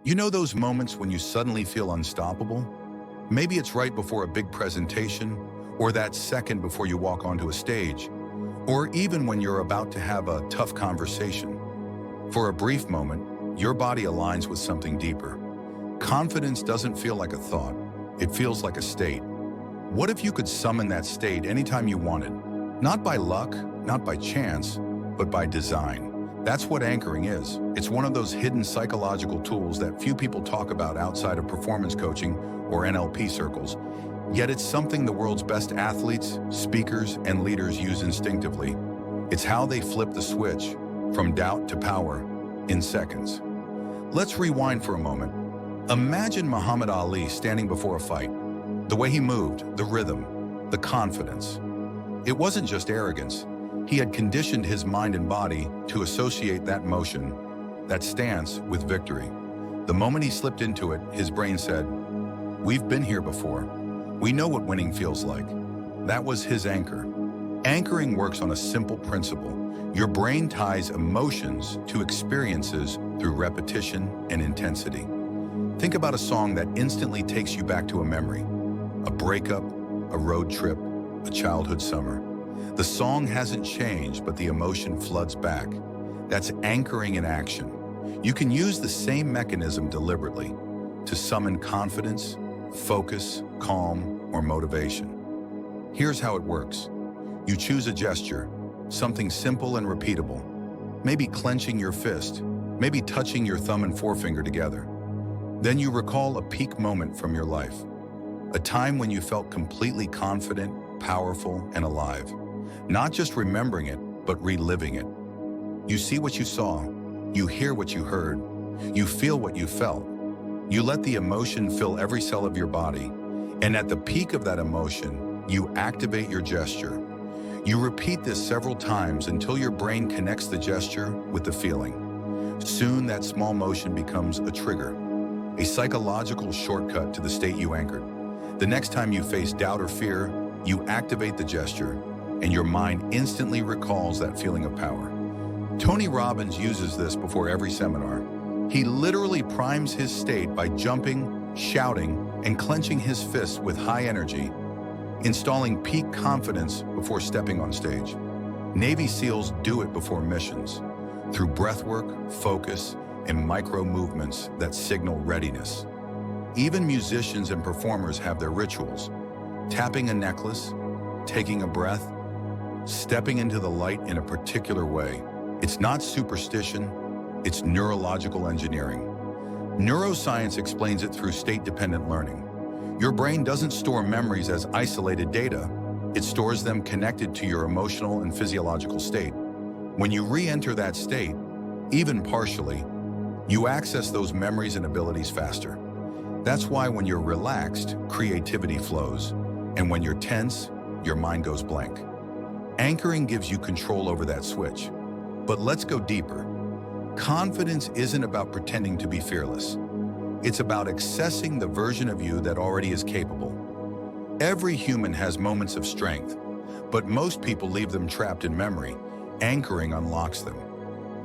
You know those moments when you suddenly feel unstoppable? Maybe it's right before a big presentation, or that second before you walk onto a stage, or even when you're about to have a tough conversation. For a brief moment, your body aligns with something deeper. Confidence doesn't feel like a thought, it feels like a state. What if you could summon that state anytime you wanted? Not by luck, not by chance, but by design. That's what anchoring is. It's one of those hidden psychological tools that few people talk about outside of performance coaching or NLP circles. Yet it's something the world's best athletes, speakers, and leaders use instinctively. It's how they flip the switch from doubt to power in seconds. Let's rewind for a moment. Imagine Muhammad Ali standing before a fight. The way he moved, the rhythm, the confidence. It wasn't just arrogance. He had conditioned his mind and body to associate that motion, that stance, with victory. The moment he slipped into it, his brain said, "We've been here before. We know what winning feels like." That was his anchor. Anchoring works on a simple principle. Your brain ties emotions to experiences through repetition and intensity. Think about a song that instantly takes you back to a memory. A breakup, a road trip, a childhood summer. The song hasn't changed, but the emotion floods back. That's anchoring in action. You can use the same mechanism deliberately to summon confidence, focus, calm, or motivation. Here's how it works. You choose a gesture, something simple and repeatable. Maybe clenching your fist, maybe touching your thumb and forefinger together. Then you recall a peak moment from your life, a time when you felt completely confident, powerful, and alive. Not just remembering it, but reliving it. You see what you saw, you hear what you heard, you feel what you felt. You let the emotion fill every cell of your body, and at the peak of that emotion, you activate your gesture. You repeat this several times until your brain connects the gesture with the feeling. Soon that small motion becomes a trigger, a psychological shortcut to the state you anchored. The next time you face doubt or fear, you activate the gesture, and your mind instantly recalls that feeling of power. Tony Robbins uses this before every seminar. He literally primes his state by jumping, shouting, and clenching his fists with high energy, installing peak confidence before stepping on stage. Navy SEALs do it before missions, through breathwork, focus, and micro movements that signal readiness. Even musicians and performers have their rituals. Tapping a necklace, taking a breath, stepping into the light in a particular way. It's not superstition, it's neurological engineering. Neuroscience explains it through state-dependent learning. Your brain doesn't store memories as isolated data, it stores them connected to your emotional and physiological state. When you re-enter that state, even partially, you access those memories and abilities faster. That's why when you're relaxed, creativity flows, and when you're tense, your mind goes blank. Anchoring gives you control over that switch. But let's go deeper. Confidence isn't about pretending to be fearless. It's about accessing the version of you that already is capable. Every human has moments of strength, but most people leave them trapped in memory. Anchoring unlocks them.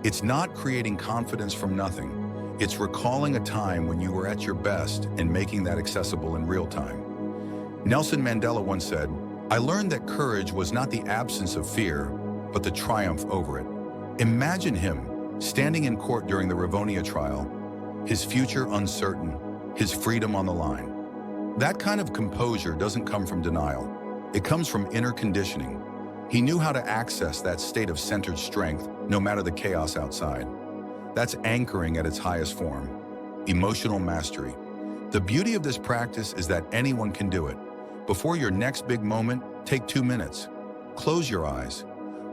It's not creating confidence from nothing. It's recalling a time when you were at your best and making that accessible in real time. Nelson Mandela once said, "I learned that courage was not the absence of fear, but the triumph over it." Imagine him standing in court during the Rivonia trial, his future uncertain, his freedom on the line. That kind of composure doesn't come from denial. It comes from inner conditioning. He knew how to access that state of centered strength, no matter the chaos outside. That's anchoring at its highest form, emotional mastery. The beauty of this practice is that anyone can do it. Before your next big moment, take 2 minutes. Close your eyes.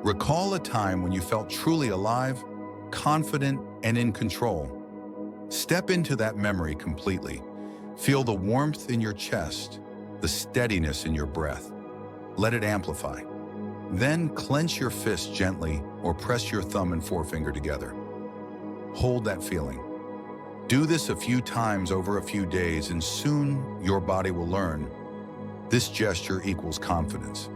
Recall a time when you felt truly alive, confident, and in control. Step into that memory completely. Feel the warmth in your chest, the steadiness in your breath. Let it amplify. Then clench your fist gently or press your thumb and forefinger together. Hold that feeling. Do this a few times over a few days, and soon your body will learn. This gesture equals confidence.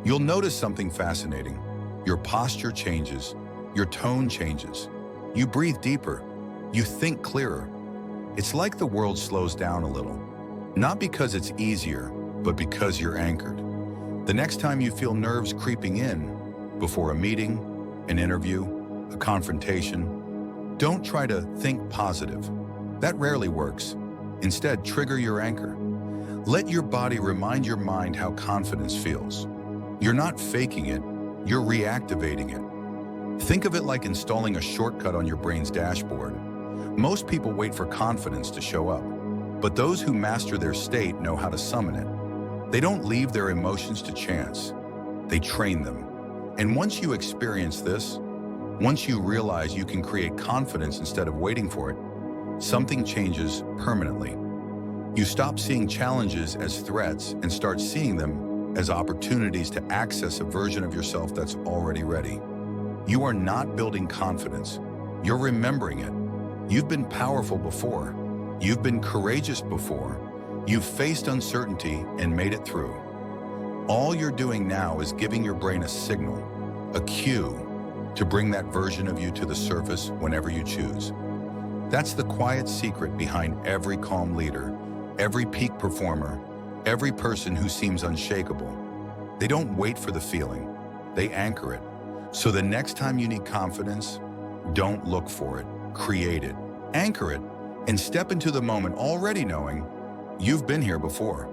You'll notice something fascinating. Your posture changes, your tone changes. You breathe deeper, you think clearer. It's like the world slows down a little. Not because it's easier, but because you're anchored. The next time you feel nerves creeping in, before a meeting, an interview, a confrontation, don't try to think positive. That rarely works. Instead, trigger your anchor. Let your body remind your mind how confidence feels. You're not faking it, you're reactivating it. Think of it like installing a shortcut on your brain's dashboard. Most people wait for confidence to show up, but those who master their state know how to summon it. They don't leave their emotions to chance. They train them. And once you experience this, once you realize you can create confidence instead of waiting for it, something changes permanently. You stop seeing challenges as threats and start seeing them as opportunities to access a version of yourself that's already ready. You are not building confidence. You're remembering it. You've been powerful before. You've been courageous before. You've faced uncertainty and made it through. All you're doing now is giving your brain a signal, a cue, to bring that version of you to the surface whenever you choose. That's the quiet secret behind every calm leader, every peak performer, every person who seems unshakable. They don't wait for the feeling, they anchor it. So the next time you need confidence, don't look for it, create it, anchor it, and step into the moment already knowing you've been here before.